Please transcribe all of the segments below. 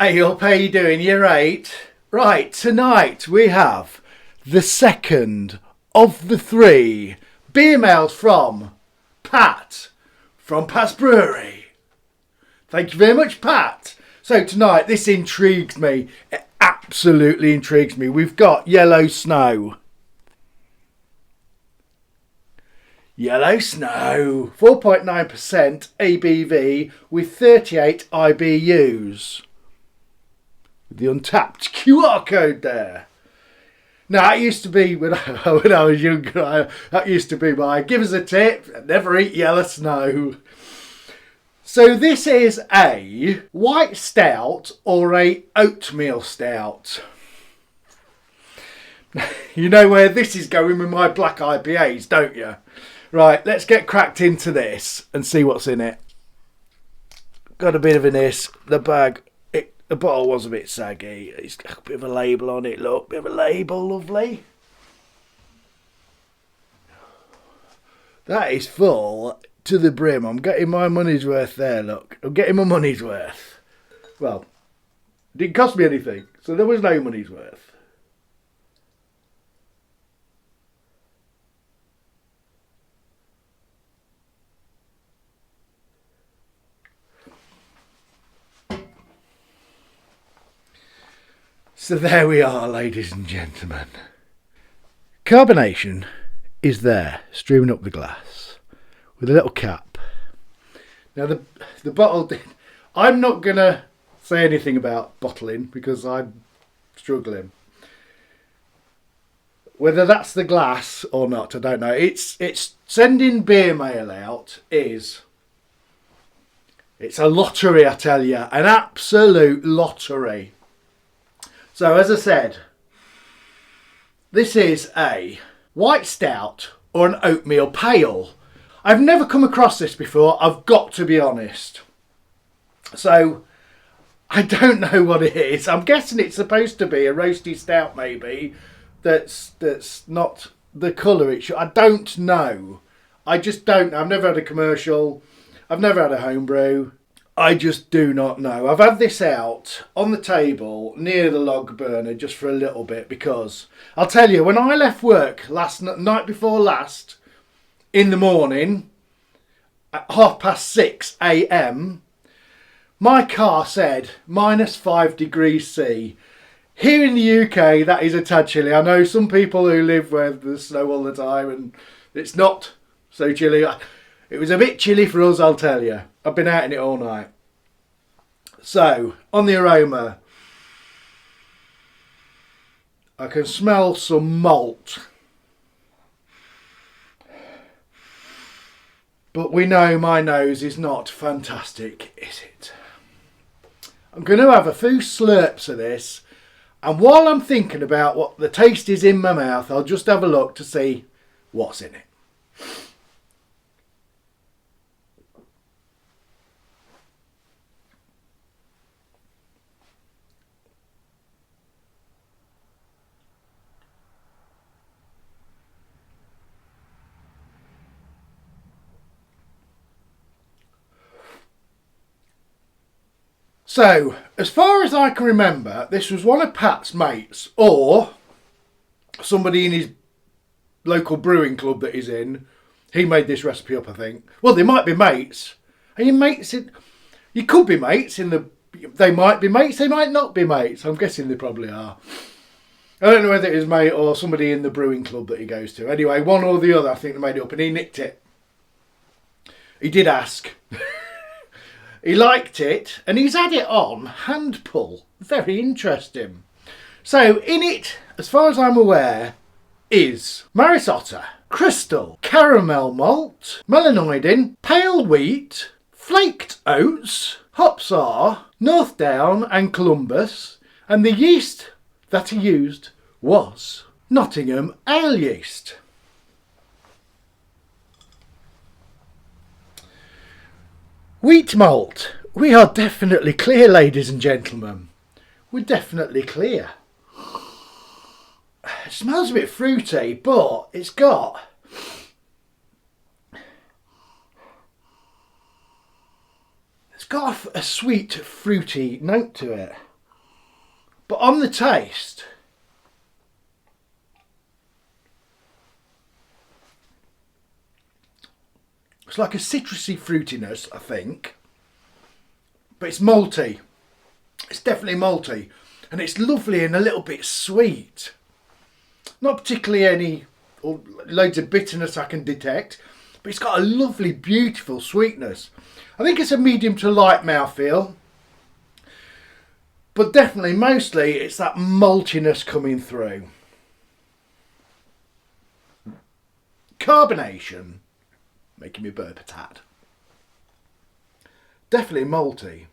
Hey up, how you doing? You're right. Right, tonight we have the second of the three beer mails from Pat, from Pat's Brewery. Thank you very much, Pat. So tonight, this intrigues me. It absolutely intrigues me. We've got Yellow Snow. Yellow Snow, 4.9% ABV with 38 IBUs. The untapped QR code there. Now, that used to be, when I was younger, that used to be my, give us a tip, never eat yellow snow. So this is a white stout or a oatmeal stout. You know where this is going with my black IPAs, don't you? Right, let's get cracked into this and see what's in it. Got a bit of a hiss, the bag. The bottle was a bit saggy. It's got a bit of a label on it, look. Bit of a label, lovely. That is full to the brim. I'm getting my money's worth there, look. I'm getting my money's worth. Well, it didn't cost me anything, so there was no money's worth. So there we are, ladies and gentlemen. Carbonation is there, streaming up the glass, with a little cap. Now the bottle, I'm not going to say anything about bottling because I'm struggling. Whether that's the glass or not, I don't know. It's sending beer mail out it's a lottery, I tell you, an absolute lottery. So, as I said, this is a white stout or an oatmeal pale. I've never come across this before, I've got to be honest. So, I don't know what it is. I'm guessing it's supposed to be a roasty stout maybe, that's not the colour it should. I don't know. I just don't. I've never had a commercial. I've never had a homebrew. I just do not know. I've had this out on the table near the log burner just for a little bit because I'll tell you, when I left work night before last in the morning at 6:30 a.m, my car said -5 degrees C. Here in the UK, that is a tad chilly. I know some people who live where there's snow all the time and it's not so chilly. It was a bit chilly for us, I'll tell you. I've been out in it all night. So, on the aroma, I can smell some malt. But we know my nose is not fantastic, is it? I'm going to have a few slurps of this. And while I'm thinking about what the taste is in my mouth, I'll just have a look to see what's in it. So, as far as I can remember, this was one of Pat's mates, or somebody in his local brewing club that he's in. He made this recipe up, I think. Well, they might be mates. Are you mates in... You could be mates in the... They might be mates, they might not be mates. I'm guessing they probably are. I don't know whether it was mate or somebody in the brewing club that he goes to. Anyway, one or the other, I think they made it up, and he nicked it. He did ask. He liked it, and he's had it on hand pull. Very interesting. So, in it, as far as I'm aware, is Maris Otter, crystal, caramel malt, melanoidin, pale wheat, flaked oats, hops are North Down and Columbus, and the yeast that he used was Nottingham ale yeast. Wheat malt. We are definitely clear, ladies and gentlemen. We're definitely clear. It smells a bit fruity, but it's got... It's got a sweet, fruity note to it. But on the taste, it's like a citrusy fruitiness, I think. But it's malty. It's definitely malty. And it's lovely and a little bit sweet. Not particularly any, or loads of bitterness I can detect. But it's got a lovely, beautiful sweetness. I think it's a medium to light mouthfeel. But definitely, mostly, it's that maltiness coming through. Carbonation. Making me burp a tad. Definitely malty.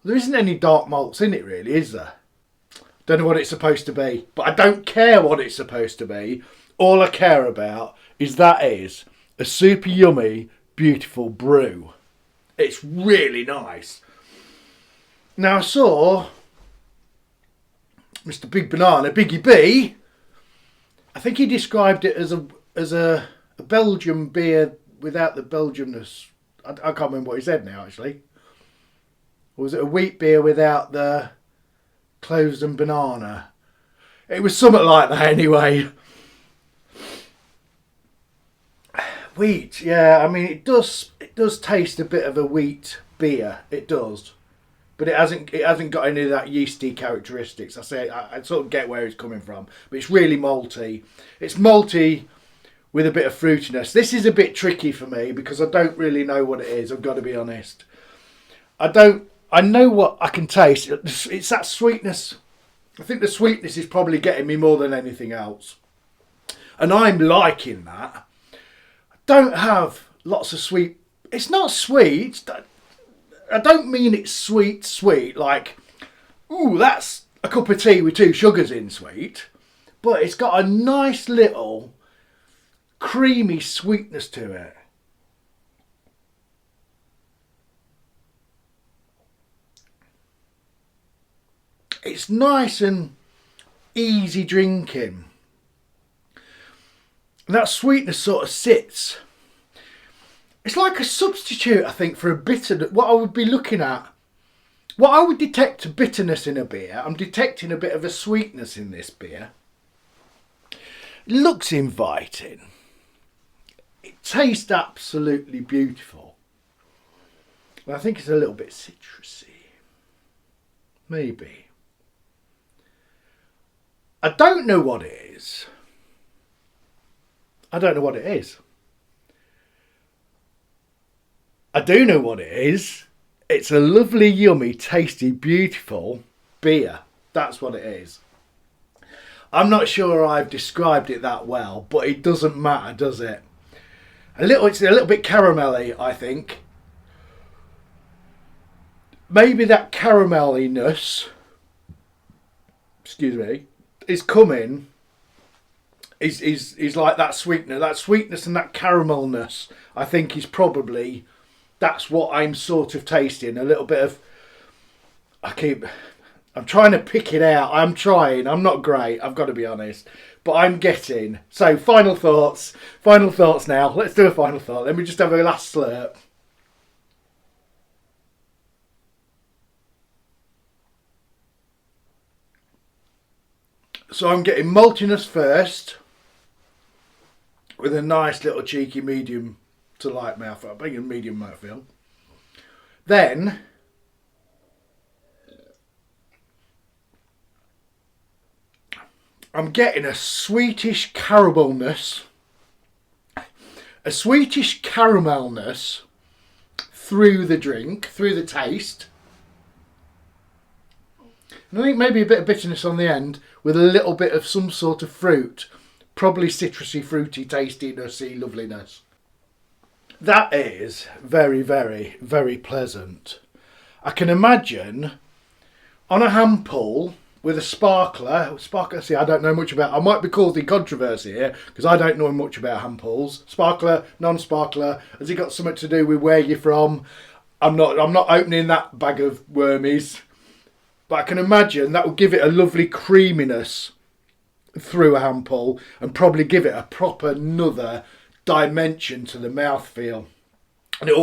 There isn't any dark malts in it really, is there? Don't know what it's supposed to be, but I don't care what it's supposed to be. All I care about is that is a super yummy, beautiful brew. It's really nice. Now I saw Mr. Big Banana, Biggie B, I think he described it as a Belgian beer without the Belgiumness. I can't remember what he said now actually. Or was it a wheat beer without the cloves and banana? It was something like that anyway. Wheat, yeah, I mean it does taste a bit of a wheat beer. It does. But it hasn't got any of that yeasty characteristics. I sort of get where it's coming from. But it's really malty. It's malty with a bit of fruitiness. This is a bit tricky for me because I don't really know what it is, I've got to be honest. I know what I can taste. It's that sweetness. I think the sweetness is probably getting me more than anything else. And I'm liking that. I don't have lots of sweet. It's not sweet. I don't mean it's sweet, like, ooh, that's a cup of tea with 2 sugars in sweet. But it's got a nice little creamy sweetness to it. It's nice and easy drinking. And that sweetness sort of sits. It's like a substitute, I think, for a bitterness. What I would be looking at, what I would detect a bitterness in a beer, I'm detecting a bit of a sweetness in this beer. It looks inviting. It tastes absolutely beautiful. But I think it's a little bit citrusy. Maybe. I don't know what it is. I don't know what it is. I do know what it is. It's a lovely, yummy, tasty, beautiful beer. That's what it is. I'm not sure I've described it that well, but it doesn't matter, does it? It's a little bit caramelly, I think. Maybe that caramelliness, excuse me, is coming. Is like that sweetness and that caramelness. I think is probably. That's what I'm sort of tasting. A little bit of... I'm trying to pick it out. I'm trying. I'm not great. I've got to be honest. But I'm getting... So, final thoughts. Final thoughts now. Let's do a final thought. Let me just have a last slurp. So I'm getting maltiness first. With a nice little cheeky medium to light mouthfeel. I'm bringing medium mouthfeel. Then I'm getting a sweetish caramelness. A sweetish caramelness through the drink, through the taste. And I think maybe a bit of bitterness on the end with a little bit of some sort of fruit. Probably citrusy, fruity, tastinessy, loveliness. That is very, very, very pleasant. I can imagine on a hand pull with a sparkler, see, I don't know much about, I might be causing controversy here because I don't know much about hand pulls. Sparkler, non-sparkler, has it got something to do with where you're from? I'm not opening that bag of wormies, but I can imagine that will give it a lovely creaminess through a hand pull and probably give it a proper another dimension to the mouthfeel. And it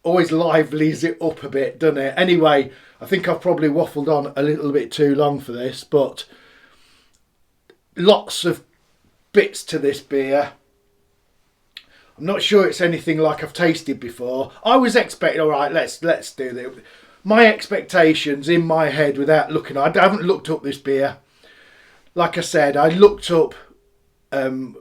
always livelies it up a bit, doesn't it? Anyway, I think I've probably waffled on a little bit too long for this, but lots of bits to this beer. I'm not sure it's anything like I've tasted before. I was expecting, all right, let's do this. My expectations in my head without looking, I haven't looked up this beer. Like I said, I looked up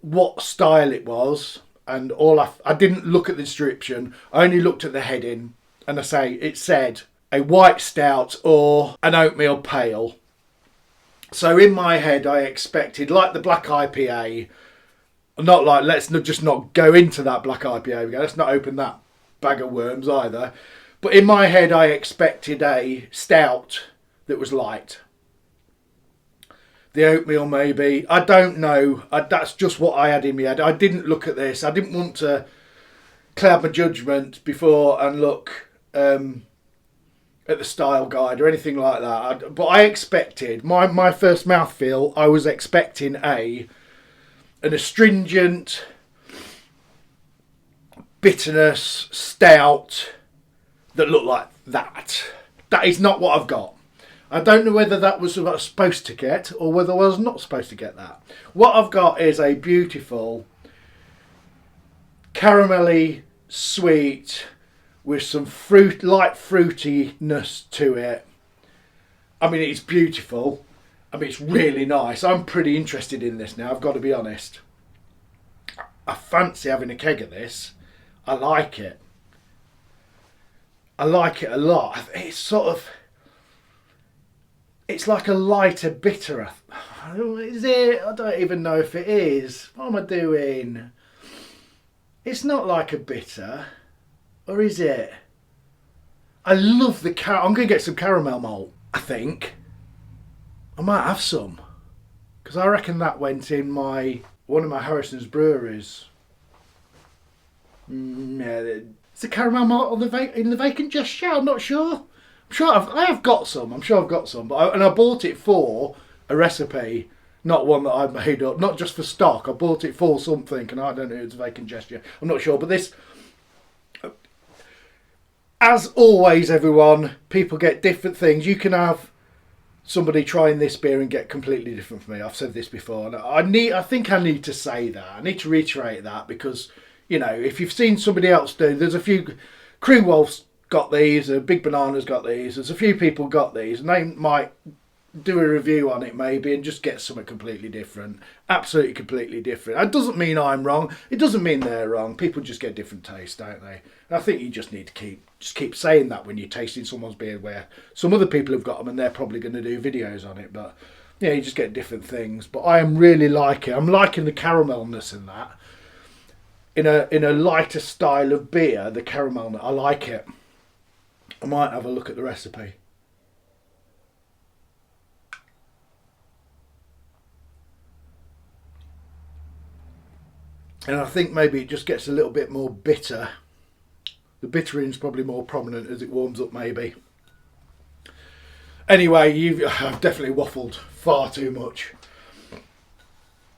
what style it was, and I didn't look at the description. I only looked at the heading, and it said a white stout or an oatmeal pale. So in my head, I expected, like the black IPA, not like, let's just not go into that black IPA again. Let's not open that bag of worms either. But in my head, I expected a stout that was light. The oatmeal maybe. I don't know. That's just what I had in my head. I didn't look at this. I didn't want to cloud my judgment before and look at the style guide or anything like that. But I expected, my first mouthfeel, I was expecting an astringent bitterness stout that looked like that. That is not what I've got. I don't know whether that was what I was supposed to get or whether I was not supposed to get that. What I've got is a beautiful caramelly sweet with some light fruitiness to it. I mean, it's beautiful. I mean, it's really nice. I'm pretty interested in this now, I've got to be honest. I fancy having a keg of this. I like it. I like it a lot. It's sort of... It's like a lighter bitter. Is it? I don't even know if it is. What am I doing? It's not like a bitter. Or is it? I love the I'm going to get some caramel malt, I think. I might have some. Because I reckon that went in one of my Harrison's breweries. Yeah, it's a caramel malt in the vacant gesture. I'm not sure. I'm sure I have got some. I'm sure I've got some. But I bought it for a recipe, not one that I made up. Not just for stock. I bought it for something, and I don't know if it's a vacant gesture. I'm not sure. But this, as always, everyone, people get different things. You can have somebody trying this beer and get completely different from me. I've said this before, and I think I need to say that. I need to reiterate that because, you know, if you've seen somebody else do, there's a few... Crew Wolf's got these, Big Banana's got these, there's a few people got these, and they might do a review on it maybe and just get something completely different. Absolutely completely different. That doesn't mean I'm wrong. It doesn't mean they're wrong. People just get different tastes, don't they? And I think you just need to keep saying that when you're tasting someone's beer, where some other people have got them and they're probably going to do videos on it. But yeah, you just get different things. But I am really liking it. I'm liking the caramelness in that. In a lighter style of beer, the caramel, I like it. I might have a look at the recipe. And I think maybe it just gets a little bit more bitter. The bittering's probably more prominent as it warms up, maybe. Anyway, I've definitely waffled far too much.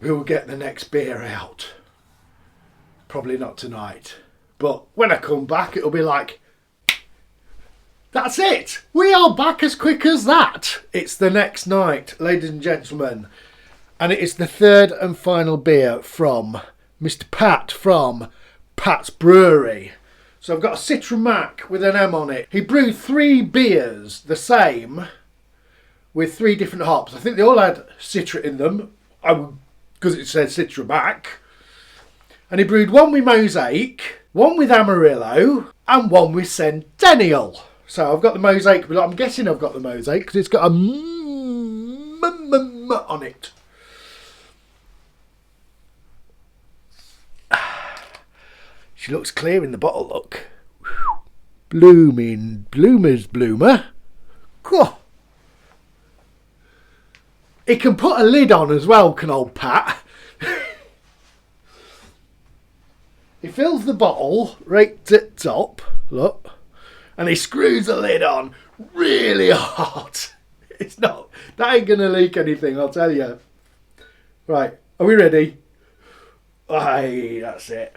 We will get the next beer out. Probably not tonight. But when I come back, it'll be like, that's it. We are back as quick as that. It's the next night, ladies and gentlemen. And it is the third and final beer from Mr. Pat from Pat's Brewery. So I've got a Citra Mac with an M on it. He brewed 3 beers the same with 3 different hops. I think they all had Citra in them because it said Citra Mac. And he brewed one with Mosaic, one with Amarillo, and one with Centennial. So I've got the Mosaic, but I'm guessing I've got the Mosaic because it's got a on it. She looks clear in the bottle, look. Bloomer's bloomer. Cool. He can put a lid on as well, can old Pat. He fills the bottle right at the top, look, and he screws the lid on really hard. That ain't gonna leak anything, I'll tell you. Right, are we ready? Aye, that's it.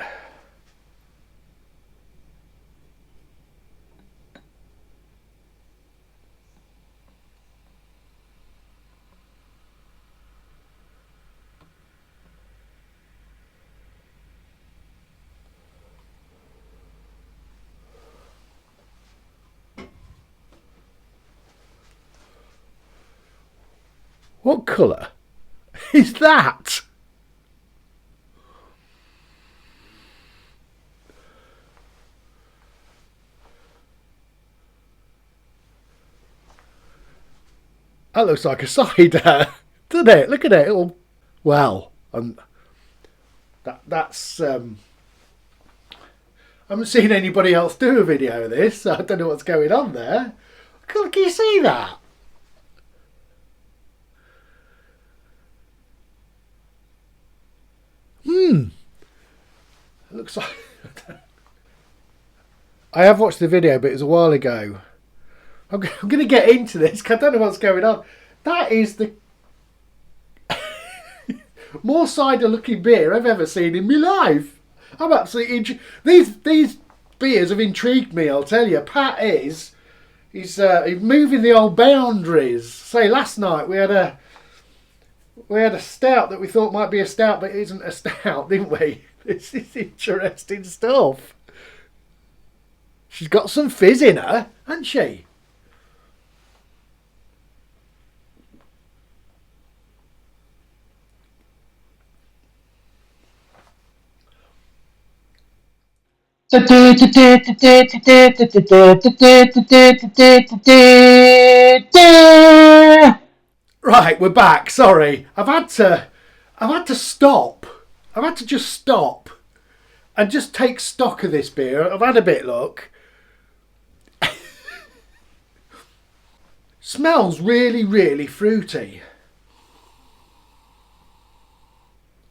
What colour is that? That looks like a cider, doesn't it? Look at it. Well, that's. I haven't seen anybody else do a video of this, so I don't know what's going on there. Can you see that? It looks like. I have watched the video, but it was a while ago. I'm going to get into this because I don't know what's going on. That is the more cider looking beer I've ever seen in my life. I'm absolutely these beers have intrigued me, I'll tell you. Pat he's moving the old boundaries. Say last night we had a stout that we thought might be a stout, but it isn't a stout, didn't we? This is interesting stuff. She's got some fizz in her, hasn't she? Right, we're back. Sorry, I've had to stop. I've had to just stop and just take stock of this beer. I've had a bit look. Smells really, really fruity.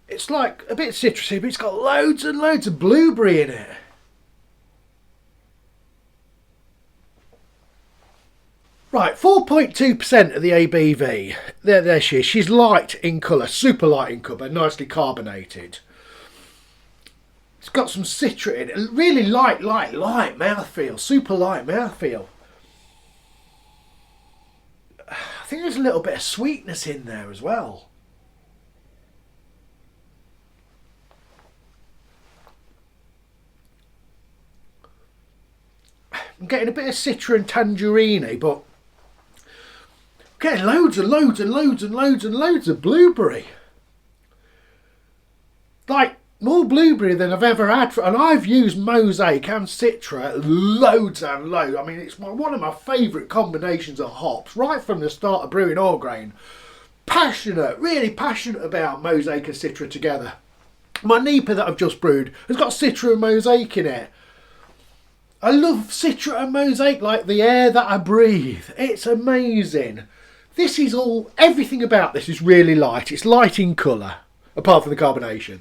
It's like a bit citrusy, but it's got loads and loads of blueberry in it. Right, 4.2% of the ABV. There she is. She's light in colour, super light in colour, nicely carbonated. It's got some Citra in it. Really light mouthfeel. Super light mouthfeel. I think there's a little bit of sweetness in there as well. I'm getting a bit of Citra and tangerine, but getting loads and loads and loads and loads and loads of blueberry. Like, more blueberry than I've ever had. And I've used mosaic and Citra loads and loads. I mean, it's one of my favourite combinations of hops, right from the start of brewing all grain. Passionate, really passionate about mosaic and Citra together. My Nipa that I've just brewed has got Citra and mosaic in it. I love Citra and mosaic like the air that I breathe. It's amazing. This is everything about this is really light. It's light in colour, apart from the carbonation.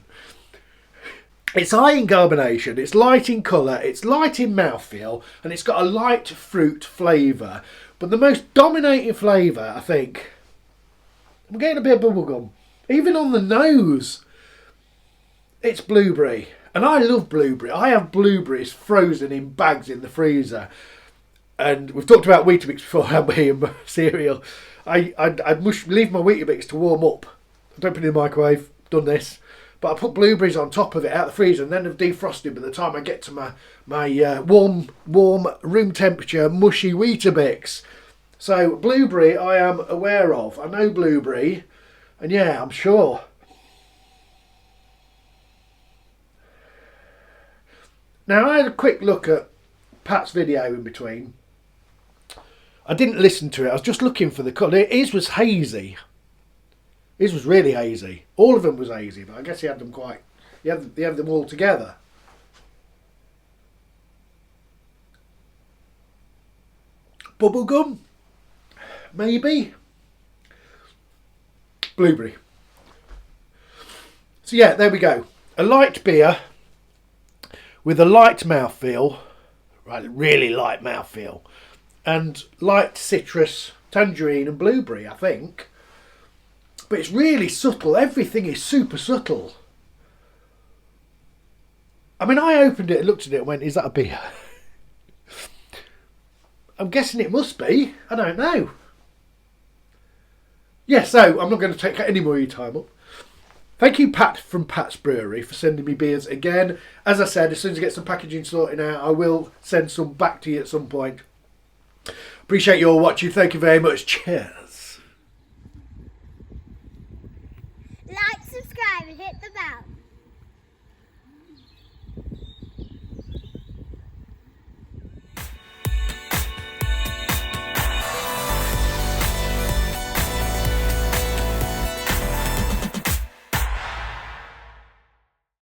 It's high in carbonation, it's light in colour, it's light in mouthfeel, and it's got a light fruit flavour. But the most dominating flavour, I think, I'm getting a bit of bubblegum. Even on the nose, it's blueberry. And I love blueberry. I have blueberries frozen in bags in the freezer. And we've talked about Weetabix before, haven't we, and cereal. I must leave my Weetabix to warm up. I don't put it in the microwave, done this. But I put blueberries on top of it out of the freezer and then they've defrosted by the time I get to my warm room temperature mushy Weetabix. So blueberry I am aware of. I know blueberry, and yeah, I'm sure. Now I had a quick look at Pat's video in between. I didn't listen to it, I was just looking for the colour. His was hazy. His was really hazy. All of them was hazy, but I guess he had them he had them all together. Bubblegum? Maybe? Blueberry. So yeah, there we go. A light beer with a light mouthfeel, right, really light mouthfeel, and light citrus, tangerine and blueberry, I think. But it's really subtle. Everything is super subtle. I mean, I opened it, looked at it and went, is that a beer? I'm guessing it must be. I don't know. Yeah, so I'm not going to take any more of your time up. Thank you, Pat from Pat's Brewery, for sending me beers again. As I said, as soon as I get some packaging sorted out, I will send some back to you at some point. Appreciate you all watching. Thank you very much. Cheers.